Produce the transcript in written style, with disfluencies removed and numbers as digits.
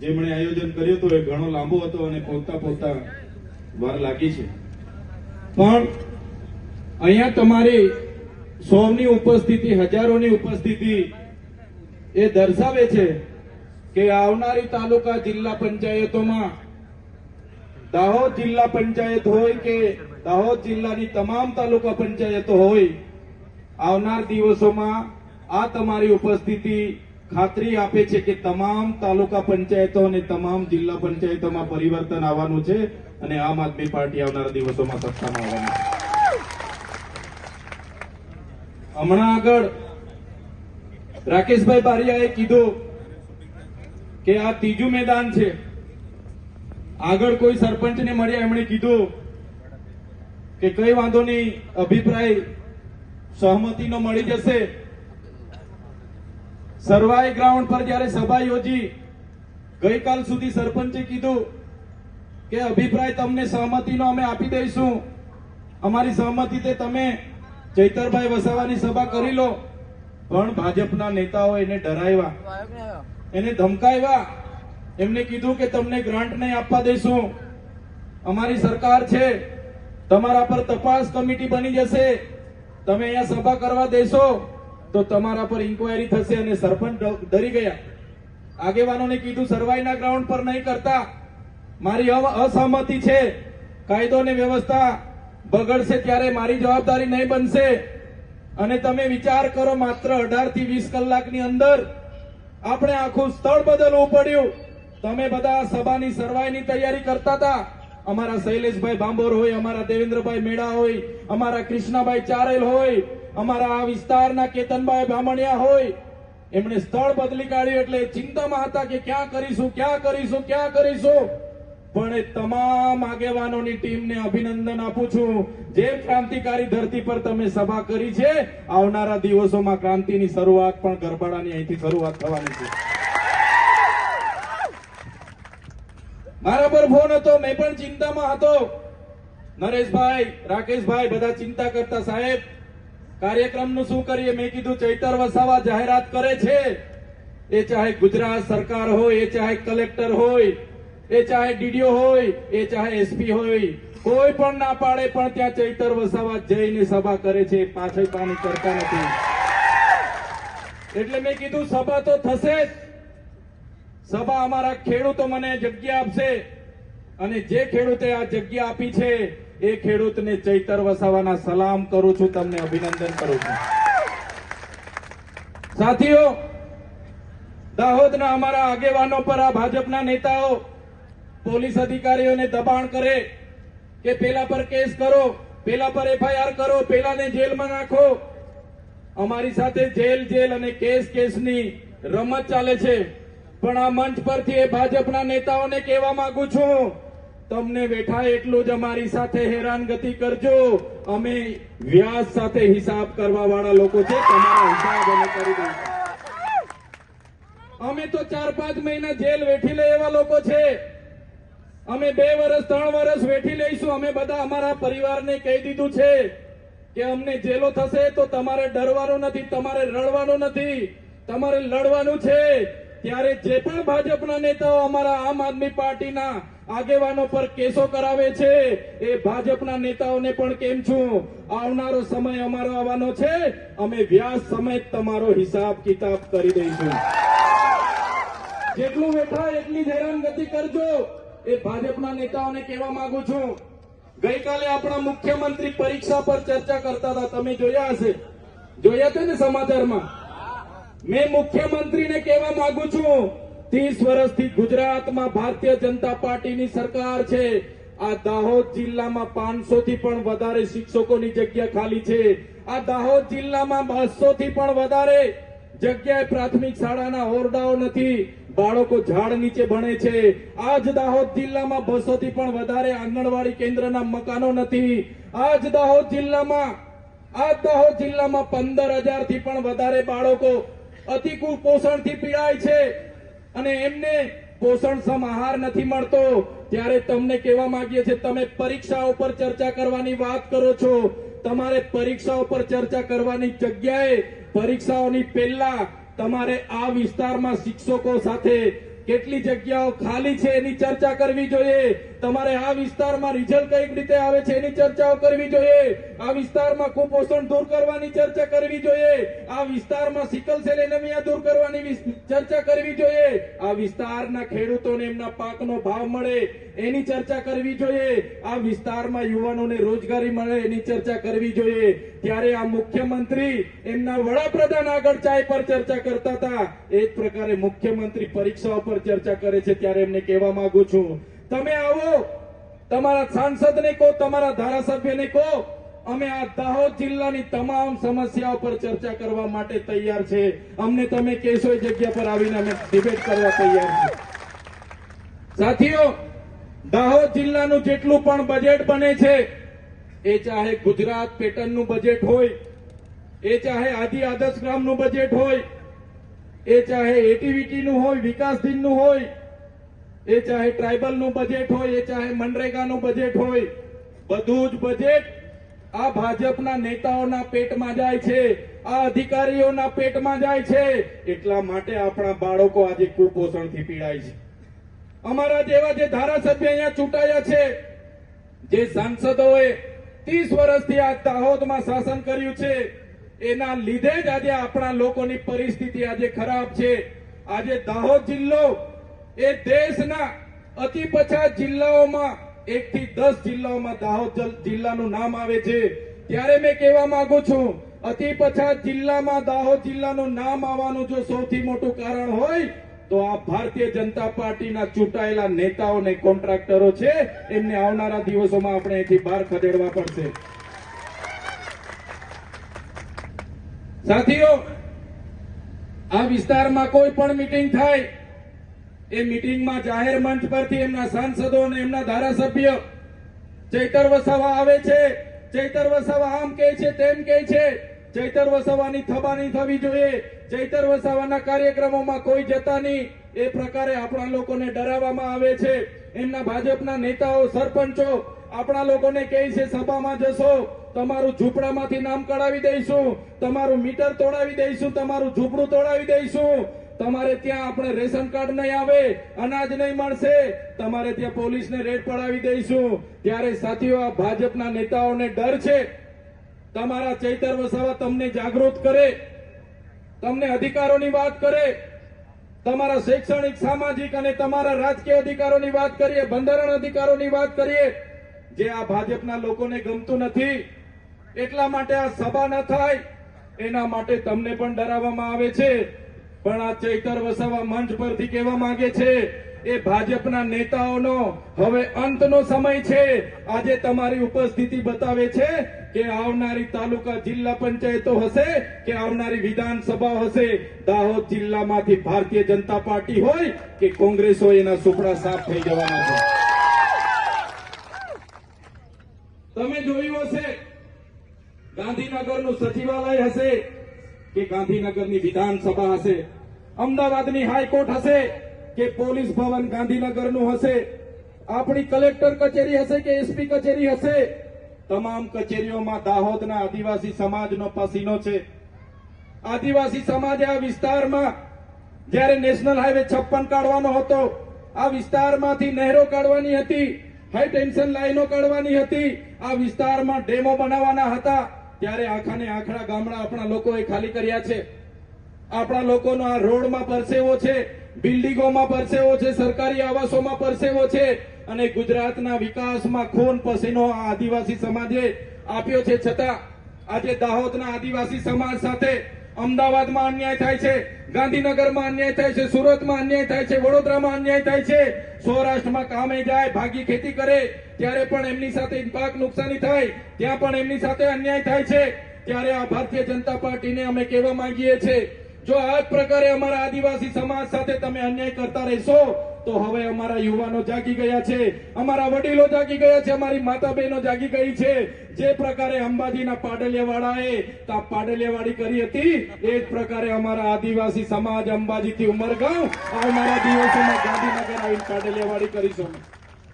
જેમણે આયોજન કર્યું હતું એ ઘણો લાંબો હતો અને પહોંચતા વાર લાગી છે, પણ અહીંયા તમારી સૌની ઉપસ્થિતિ, હજારોની ઉપસ્થિતિ એ દર્શાવે છે કે આવનારી તાલુકા જિલ્લા પંચાયતોમાં દાહોદ જિલ્લા પંચાયત હોય કે દાહોદ જિલ્લાની તમામ તાલુકા પંચાયતો હોય, આવનાર દિવસોમાં આ તમારી ઉપસ્થિતિ ખાતરી આપે છે કે તમામ તાલુકા પંચાયતો અને તમામ જિલ્લા પંચાયતોમાં પરિવર્તન આવવાનું છે અને આમ આદમી પાર્ટી આવનારા દિવસોમાં સત્તામાં આવવાની છે. હમણાં આગળ રાકેશભાઈ બારિયાએ કીધું કે આ ત્રીજું મેદાન છે. આગળ કોઈ સરપંચને મળ્યા, એમણે કીધું કે કઈ વાંધો નહીં, અભિપ્રાય સહમતિનો મળી જશે. સરવાઈ ગ્રાઉન્ડ પર જયારે સભા યોજી, ગઈકાલ સુધી સરપંચે કીધું કે અભિપ્રાય તમને સહમતિનો અમે આપી દઈશું, અમારી સહમતિથી તમે ચૈતરભાઈ વસાવાની સભા કરી લો. પણ ભાજપના નેતાઓ એને ડરાવ્યા, એને ધમકાવ્યા. એમને કીધું કે તમને ગ્રાન્ટ નહીં આપવા દઈશું, અમારી સરકાર છે, તમારા પર તપાસ કમિટી બની જશે, તમે અહીંયા સભા કરવા દેશો તો તમારા પર ઇન્કવાયરી થશે. અને સરપંચ ડરી ગયા. આગેવાનોને કીધું સરવાઈના ગ્રાઉન્ડ પર નહીં કરતા, મારી અસહમતિ છે, કાયદો અને વ્યવસ્થા બગડશે ત્યારે મારી જવાબદારી નહીં બનશે. અને તમે વિચાર કરો, માત્ર 18 થી 20 કલાકની અંદર આપણે આખું સ્થળ બદલવું પડ્યું. તમે બધા સભાની સરવાઈની તૈયારી કરતા હતા. અમારા શૈલેષભાઈ ભાંભોર હોય, અમારા દેવેન્દ્રભાઈ મેડા હોય, અમારા કૃષ્ણાભાઈ ચારેલ હોય, અમારા આ વિસ્તારના કેતનભાઈ બામણિયા હોય, એમણે સ્થળ બદલી કાઢ્યું. એટલે ચિંતામાં હતા કે ક્યાં કરીશું, ક્યાં કરીશું, ક્યાં કરીશું. પણ એ તમામ આગેવાનોની ટીમને અભિનંદન આપું છું. જે ક્રાંતિકારી ધરતી પર તમે સભા કરી છે, આવનારા દિવસોમાં ક્રાંતિની શરૂઆત પણ ગરબાડાની અહીંથી શરૂઆત થવાની છે. મારા પર ફોન હતો, મેં પણ ચિંતામાં હતો. નરેશભાઈ, રાકેશભાઈ બધા ચિંતા કરતા, સાહેબ કાર્યક્રમનું શું કરીએ? મેં કીધું ચૈતર વસાવા જાહેરાત કરે છે, એ ચાહે ગુજરાત સરકાર હોય, એ ચાહે કલેક્ટર હોય, એ ચાહે ડીડીઓ હોય, એ ચાહે એસપી હોય, કોઈ પણ ના પાડે, પણ ત્યાં ચૈતર વસાવા જઈને સભા કરે છે, પાછળ પાણી કરતા નથી. એટલે મેં કીધું સભા તો થશે જ. સભા અમારા ખેડૂતો મને જગ્યા આપશે, અને જે ખેડૂતે આ જગ્યા આપી છે એ ખેડૂતને ચૈતર વસાવાના સલામ કરું છું, તમને અભિનંદન કરું છું. સાથીઓ, દાહોદના અમારા આગેવાનો પર આ ભાજપના નેતાઓ, પોલીસ અધિકારીઓને દબાણ કરે કે પેલા પર કેસ કરો, પેલા પર એફઆઈઆર કરો, પેલાને જેલમાં નાખો. અમારી સાથે જેલ અને કેસની રમત ચાલે છે. પણ આ મંચ પરથી એ ભાજપના નેતાઓને કહેવા માંગુ છું, તમને બેઠા એટલું જ અમારી સાથે હેરાનગતિ કરજો. અમે વ્યાજ સાથે હિસાબ કરવા વાળા લોકો છે, તમારા હિસાબ અમે કરી દઈશું. અમે તો 4-5 મહિના જેલ વેઠી લે એવા લોકો છે. અમે 2 વર્ષ 3 વર્ષ વેઠી લઈશું. અમે બધા અમારા પરિવારને કહી દીધું છે કે અમને જેલો થશે તો તમારે ડરવાનું નથી, તમારે રડવાનું નથી, તમારે લડવાનું છે. ત્યારે જે પણ ભાજપના નેતાઓ અમારા આમ આદમી પાર્ટીના આગેવાનો પર કેસો કરાવે છે, એ ભાજપના નેતાઓને પણ કેમ છું, આવનારો સમય અમારો આવવાનો છે, અમે વ્યાજ સમેત તમારો હિસાબ કિતાબ કરી દઈશું. જેટલું બેઠા એટલી જ હેરાનગતિ કરજો, એ ભાજપના નેતાઓને કહેવા માંગુ છું. ગઈકાલે આપણા મુખ્યમંત્રી પરીક્ષા પર ચર્ચા કરતા હતા, તમે જોયા હશે, જોયા છે ને સમાચારમાં. મેં મુખ્યમંત્રીને કહેવા માંગુ છું, 30 વર્ષથી ગુજરાતમાં ભારતીય જનતા પાર્ટીની સરકાર છે. આ દાહોદ જિલ્લામાં 500 થી પણ વધારે શિક્ષકોની જગ્યા ખાલી છે. આ દાહોદ જિલ્લામાં 200 થી પણ વધારે જગ્યાએ પ્રાથમિક શાળાના ઓરડાઓ નથી, બાળકો ઝાડ નીચે ભણે છે. આજ દાહોદ જિલ્લામાં 200 થી પણ વધારે આંગણવાડી કેન્દ્રના મકાનો નથી. આજ દાહોદ જિલ્લામાં 15,000 થી પણ વધારે બાળકો અતિ કુપોષણથી પીડાય છે, અને એમને પોષણક્ષમ આહાર નથી મળતો. ત્યારે તમને કહેવા માંગીએ છીએ, તમે પરીક્ષાઓ પર ચર્ચા કરવાની વાત કરો છો, તમારે પરીક્ષાઓ પર ચર્ચા કરવાની જગ્યાએ પરીક્ષાઓની પહેલા તમારે આ વિસ્તારમાં શિક્ષકો સાથે કેટલી જગ્યાઓ ખાલી છે એની ચર્ચા કરવી જોઈએ. તમારે આ વિસ્તારમાં રિઝલ્ટ કઈ રીતે આવે છે એની ચર્ચાઓ કરવી જોઈએ. આ વિસ્તારમાં કુપોષણ દૂર કરવાની ચર્ચા કરવી જોઈએ. આ વિસ્તારમાં સિકલ સેલ એનેમિયા દૂર કરવાની ચર્ચા કરવી જોઈએ. આ વિસ્તારના ખેડૂતોને એમના પાકનો ભાવ મળે એની ચર્ચા કરવી જોઈએ. આ વિસ્તારમાં યુવાનોને રોજગારી મળે એની ચર્ચા કરવી જોઈએ. ત્યારે આ મુખ્યમંત્રી એમના વડાપ્રધાન આગળ ચાય પર ચર્ચા કરતા હતા, એ જ પ્રકારે મુખ્યમંત્રી પરીક્ષાઓ પર ચર્ચા કરે છે. ત્યારે એમને કહેવા માંગુ છું, તમે આવો, તમારા સાંસદને કહો, તમારા ધારાસભ્યને કહો, અમે આ દાહોદ જિલ્લાની તમામ સમસ્યાઓ પર ચર્ચા કરવા માટે તૈયાર છે. અમને તમે કહેશો એ જગ્યા પર આવીને અમે ડિબેટ કરવા તૈયાર છે. સાથીઓ, દાહોદ જિલ્લાનું જેટલું પણ બજેટ બને છે, એ ચાહે ગુજરાત પેટર્નનું બજેટ હોય, એ ચાહે આદિ આદર્શ ગ્રામનું બજેટ હોય, એ ચાહે એટીવીટીનું હોય, વિકાસ દિનનું હોય, એ ચાહે ટ્રાઇબલનું બજેટ હોય, એ ચાહે મનરેગાનું બજેટ હોય, બધું જ બજેટ આ ભાજપના નેતાઓના પેટમાં જાય છે, આ અધિકારીઓના પેટમાં જાય છે. એટલા માટે આપણા બાળકો આજે કુપોષણથી પીડાય છે. અમારા જેવા જે ધારાસભ્ય અહીંયા ચૂંટાયા છે, જે સાંસદોએ 30 વર્ષથી આ દાહોદમાં શાસન કર્યું છે, એના લીધે જ આજે આપણા લોકોની પરિસ્થિતિ આજે ખરાબ છે. આજે દાહોદ જિલ્લો એ દેશના અતિ પછાત જિલ્લાઓમાં 1 થી 10 જિલ્લાઓમાં દાહોદ જિલ્લાનું નામ આવે છે. ત્યારે મેં કહેવા માંગુ છું, અતિ પછાત જિલ્લામાં દાહોદ જિલ્લાનું નામ આવવાનું જો સૌથી મોટું કારણ હોય તો આ ભારતીય જનતા પાર્ટીના ચૂંટાયેલા નેતાઓ અને કોન્ટ્રાક્ટરો છે. એમને આવનારા દિવસોમાં આપણે અહીંથી બહાર ખદેડવા પડશે. સાથીઓ, આ વિસ્તારમાં કોઈ પણ મીટિંગ થાય, એ મીટિંગમાં જાહેર મંચ પરથી એમના સાંસદો અને એમના ધારાસભ્ય ચૈતર વસાવા આવે છે. ચૈતર વસાવા આમ કહે છે, તેમ કહે છે. ચૈતર વસાવાની થબાની થવી જોઈએ. ચૈતર વસાવાના કાર્યક્રમોમાં કોઈ જતા નહીં, એ પ્રકારે આપણા લોકોને ડરાવવામાં આવે છે. એમના ભાજપના નેતાઓ, સરપંચો આપણા લોકોને કહે છે, સભામાં જશો તમારું ઝૂંપડામાંથી નામ કઢાવી દઈશું, તમારું મીટર તોડાવી દઈશું, તમારું ઝૂંપડું તોડાવી દઈશું, તમારે ત્યાં આપણે રેશન કાર્ડ નહીં આવે, અનાજ નહીં મળશે, તમારે ત્યાં પોલીસને રેડ પડાવી દઈશું. ત્યારે સાથીઓ, આ ભાજપના નેતાઓને ડર છે. તમારા ચૈતર વસાવા તમને જાગૃત કરે, તમને અધિકારોની વાત કરે, તમારા શૈક્ષણિક, સામાજિક અને તમારા રાજકીય અધિકારોની વાત કરીએ, બંધારણ અધિકારોની વાત કરીએ, જે આ ભાજપના લોકોને ગમતું નથી. એટલા માટે આ સભા ન થાય, એના માટે તમને પણ ડરાવવામાં આવે છે. પણ આ ચૈતર વસાવા મંચ પરથી કહેવા માંગે છે, એ ભાજપના નેતાઓનો હવે અંતનો સમય છે. આજે તમારી ઉપસ્થિતિ બતાવે છે કે આવનારી તાલુકા જિલ્લા પંચાયતો હશે કે આવનારી વિધાનસભા હશે, દાહોદ જિલ્લામાંથી ભારતીય જનતા પાર્ટી હોય કે કોંગ્રેસ હોય, એના સુપડા સાફ થઈ જવાના છે. તમે જોયું હશે, ગાંધીનગરનું સચિવાલય હશે કે ગાંધીનગરની વિધાનસભા હશે, અમદાવાદની હાઈકોર્ટ હશે કે પોલીસ ભવન ગાંધીનગરનું હશે, આપણી કલેક્ટર કચેરી હશે કે એસપી કચેરી હશે, તમામ કચેરીઓમાં દાહોદના આદિવાસી સમાજનો પસીનો છે. આદિવાસી સમાજે આ વિસ્તારમાં જ્યારે નેશનલ હાઈવે 56 કાઢવાનો હતો, આ વિસ્તારમાંથી નહેરો કાઢવાની હતી, હાઈ ટેન્શન લાઈનો કાઢવાની હતી, આ વિસ્તારમાં ડેમો બનાવવાના હતા, ત્યારે આખાને આખડા ગામડા આપણા લોકોએ ખાલી કર્યા છે. આપણા લોકોનો આ રોડમાં પરસેવો છે, બિલ્ડિંગોમાં પરસેવો છે, સરકારી આવાસોમાં પરસેવો છે, અને ગુજરાતના વિકાસમાં ખૂન પસીનો આ આદિવાસી સમાજે આપ્યો છે. છતાં આજે દાહોદના આદિવાસી સમાજ સાથે અમદાવાદમાં અન્યાય થાય છે, ગાંધીનગરમાં અન્યાય થાય છે, સુરતમાં અન્યાય થાય છે, વડોદરામાં અન્યાય થાય છે, સૌરાષ્ટ્રમાં કામે જાય, ભાગી ખેતી કરે ત્યારે પણ એમની સાથે પાક નુકસાની થાય, ત્યાં પણ એમની સાથે અન્યાય થાય છે. ત્યારે આ ભારતીય જનતા પાર્ટીને અમે કહેવા માંગીએ છીએ, જો આ જ પ્રકારે અમારા આદિવાસી સમાજ સાથે તમે અન્યાય કરતા રહેશો તો હવે અમારા યુવાનો જાગી ગયા છે, અમારા વડીલો જાગી ગયા છે, અમારી માતા બહેનો જાગી ગઈ છે. જે પ્રકારે અંબાજીના પાડલિયાવાળાએ પાડલિયાવાડી કરી હતી, એ જ પ્રકારે અમારા આદિવાસી સમાજ અંબાજીથી ઉમરગાંવ આવનારા દિવસોમાં ગાંધીનગર આવીને પાડલિયાવાડી કરીશું.